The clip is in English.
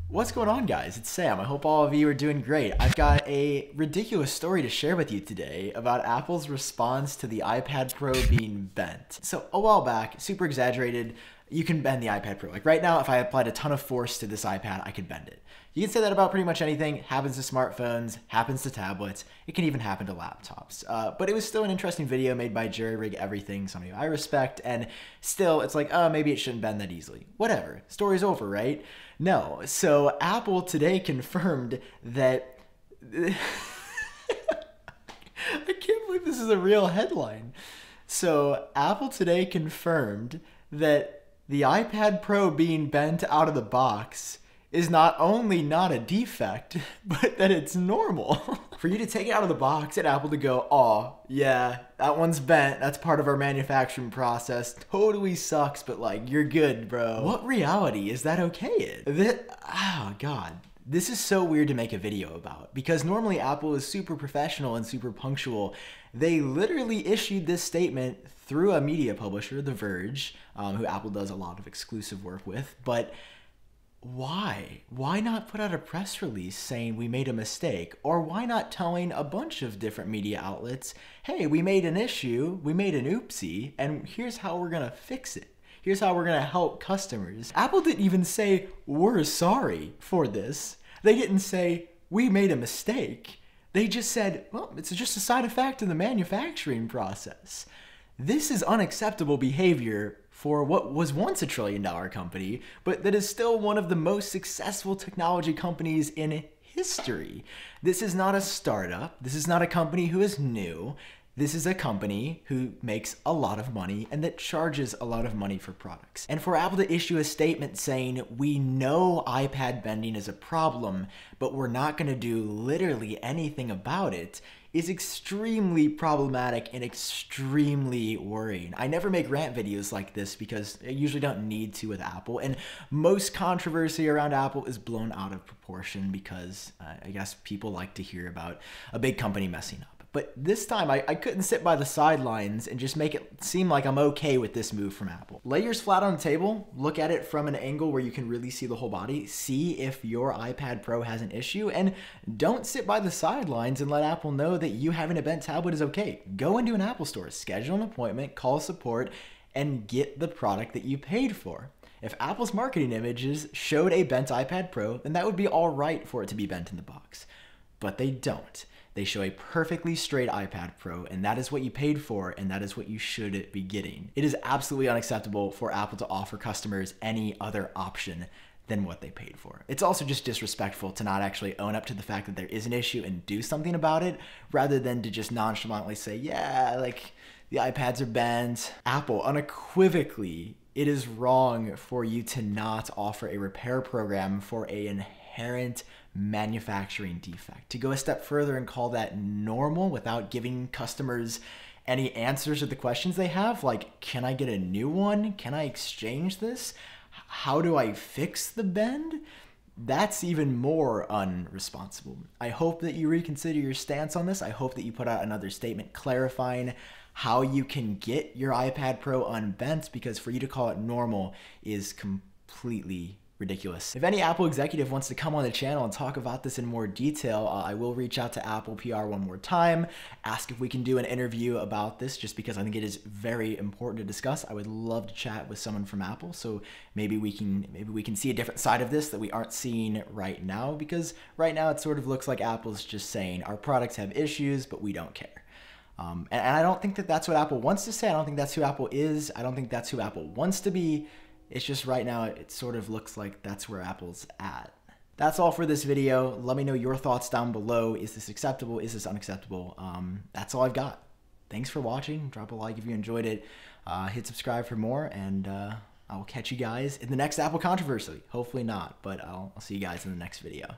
What's going on, guys? It's Sam. I hope all of you are doing great. I've got a ridiculous story to share with you today about Apple's response to the iPad Pro being bent. So a while back, super exaggerated, you can bend the iPad Pro. Like right now, if I applied a ton of force to this iPad, I could bend it. You can say that about pretty much anything. Happens to smartphones, happens to tablets. It can even happen to laptops. But it was still an interesting video made by Jerry Rig Everything, somebody I respect, and still it's like, oh, maybe it shouldn't bend that easily. Whatever, story's over, right? No. So Apple today confirmed that I can't believe this is a real headline. So Apple today confirmed that the iPad Pro being bent out of the box is not only not a defect, but that it's normal. For you to take it out of the box and Apple to go, oh, yeah, that one's bent. That's part of our manufacturing process. Totally sucks, but like, you're good, bro. What reality is that okay in? Oh, God. This is so weird to make a video about because normally Apple is super professional and super punctual. They literally issued this statement through a media publisher, The Verge, who Apple does a lot of exclusive work with, but why? Why not put out a press release saying we made a mistake? Or why not telling a bunch of different media outlets, hey, we made an issue, we made an oopsie, and here's how we're gonna fix it. Here's how we're gonna help customers. Apple didn't even say, we're sorry for this. They didn't say, we made a mistake. They just said, well, it's just a side effect of the manufacturing process. This is unacceptable behavior for what was once a trillion-dollar company, but that is still one of the most successful technology companies in history. This is not a startup. This is not a company who is new. This is a company who makes a lot of money and that charges a lot of money for products. And for Apple to issue a statement saying, we know iPad bending is a problem, but we're not going to do literally anything about it, is extremely problematic and extremely worrying. I never make rant videos like this because I usually don't need to with Apple, and most controversy around Apple is blown out of proportion because I guess people like to hear about a big company messing up. But this time, I couldn't sit by the sidelines and just make it seem like I'm okay with this move from Apple. Lay yours flat on the table, look at it from an angle where you can really see the whole body, see if your iPad Pro has an issue, and don't sit by the sidelines and let Apple know that you having a bent tablet is okay. Go into an Apple store, schedule an appointment, call support, and get the product that you paid for. If Apple's marketing images showed a bent iPad Pro, then that would be all right for it to be bent in the box. But they don't. They show a perfectly straight iPad Pro, and that is what you paid for, and that is what you should be getting. It is absolutely unacceptable for Apple to offer customers any other option than what they paid for. It's also just disrespectful to not actually own up to the fact that there is an issue and do something about it, rather than to just nonchalantly say, yeah, like, the iPads are bent. Apple, unequivocally, it is wrong for you to not offer a repair program for an inherent manufacturing defect. To go a step further and call that normal without giving customers any answers to the questions they have, like, can I get a new one? Can I exchange this? How do I fix the bend? That's even more unresponsible. I hope that you reconsider your stance on this. I hope that you put out another statement clarifying how you can get your iPad Pro unbent, because for you to call it normal is completely ridiculous. If any Apple executive wants to come on the channel and talk about this in more detail, I will reach out to Apple PR one more time, ask if we can do an interview about this, just because I think it is very important to discuss. I would love to chat with someone from Apple, so maybe we can see a different side of this that we aren't seeing right now, because right now it sort of looks like Apple's just saying our products have issues, but we don't care. And I don't think that that's what Apple wants to say. I don't think that's who Apple is. I don't think that's who Apple wants to be. It's just right now it sort of looks like that's where Apple's at. That's all for this video. Let me know your thoughts down below. Is this acceptable? Is this unacceptable? That's all I've got. Thanks for watching. Drop a like if you enjoyed it. Hit subscribe for more, and I will catch you guys in the next Apple controversy. Hopefully not, but I'll see you guys in the next video.